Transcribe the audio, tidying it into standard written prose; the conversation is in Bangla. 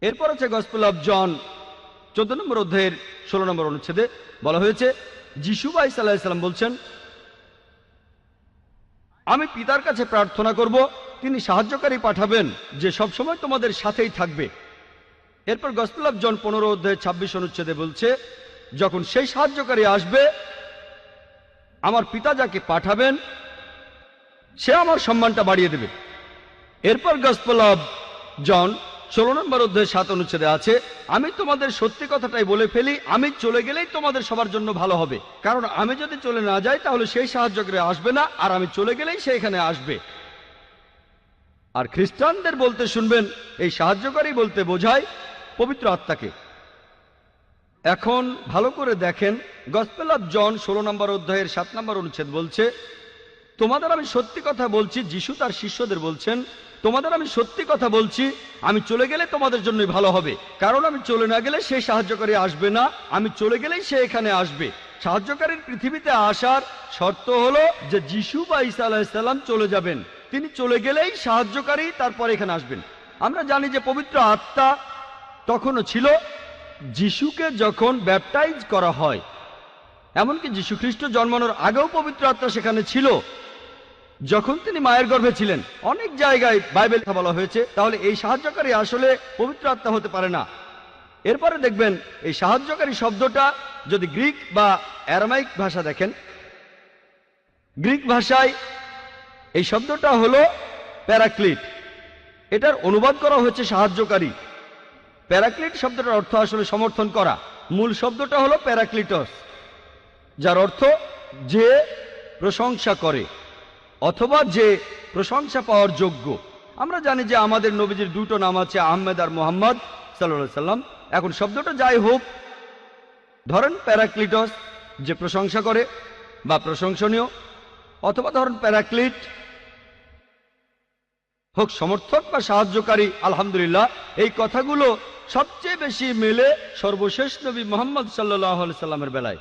এরপর আছে গসপেল অফ জন 14 নম্বর অধ্যায়ের 16 নম্বর অনুচ্ছেদে বলা হয়েছে, যিশু ঈসা আলাইহিস সালাম বলছেন, আমি পিতার কাছে প্রার্থনা করব, তিনি সাহায্যকারী পাঠাবেন যে সবসময় তোমাদের সাথেই থাকবে। এরপর গসপেল অফ জন 15 অধ্যায় 26 অনুচ্ছেদে বলছে, যখন সেই সাহায্যকারী আসবে, আমার পিতা যাকে পাঠাবেন সে আমার সম্মানটা বাড়িয়ে দেবে। এরপর গসপেল অফ জন 16 নম্বর অধ্যায় 7 অনুচ্ছেদে আছে, আমি তোমাদের সত্যি কথাটাই বলে ফেলি, আমি চলে গেলেই তোমাদের সবার জন্য ভালো হবে, কারণ আমি যদি চলে না যাই তাহলে সেই সাহায্যকারী আসবে না, আর আমি চলে গেলেই সে এখানে আসবে। আর খ্রিস্টানদের বলতে শুনবেন, এই সাহায্যকারী বলতে বোঝায় পবিত্র আত্মাকে। এখন ভালো করে দেখেন, গসপেল অফ জন 16 নম্বর অধ্যায়ের 7 নম্বর অনুচ্ছেদ বলছে, তোমাদের আমি সত্যি কথা বলছি, যিশু তার শিষ্যদের বলছেন, তোমাদের আমি সত্যি কথা বলছি, আমি চলে গেলে তোমাদের জন্যই ভালো হবে, কারণ আমি চলে না গেলে সেই সাহায্যকারী আসবে না, আমি চলে গেলেই সে এখানে আসবে। সাহায্যকারীর পৃথিবীতে আসার শর্ত হলো যে যিশু বা ঈসা আলাইহিস সালাম চলে যাবেন, তিনি চলে গেলেই সাহায্যকারী তারপর এখানে আসবেন। আমরা জানি যে পবিত্র আত্মা তখনও ছিল যিশুকে যখন ব্যাপটাইজ করা হয়, এমনকি যীশু খ্রিস্ট জন্মানোর আগেও পবিত্র আত্মা সেখানে ছিল, যখন তিনি মায়ের গর্ভে ছিলেন। অনেক জায়গায় বাইবেল কথা বলা হয়েছে, তাহলে এই সাহায্যকারী আসলে পবিত্র আত্মা হতে পারে না। এরপরে দেখবেন এই সাহায্যকারী শব্দটা যদি গ্রিক বা অ্যারামাইক ভাষা দেখেন, গ্রিক ভাষায় এই শব্দটা হলো প্যারাক্লিট, এটার অনুবাদ করা হয়েছে সাহায্যকারী। প্যারাক্লিট শব্দটার অর্থ আসলে সমর্থন করা। মূল শব্দটা হলো প্যারাক্লিটস, যার অর্থ যে প্রশংসা করে অথবা যে প্রশংসা পাওয়ার যোগ্য। আমরা জানি যে আমাদের নবীজির দুটো নাম আছে, আহমেদ আর মোহাম্মদ সাল্লাল্লাহু আলাইহি সাল্লাম। এখন শব্দটা যাই হোক, ধরেন প্যারাক্লিটস যে প্রশংসা করে বা প্রশংসনীয়, অথবা ধরেন প্যারাক্লিট হোক সমর্থক বা সাহায্যকারী। আলহামদুলিল্লাহ, এই কথাগুলো সবচেয়ে বেশি মেলে সর্বশেষ নবী মুহাম্মদ সাল্লাল্লাহু আলাইহি সাল্লামের বেলায়।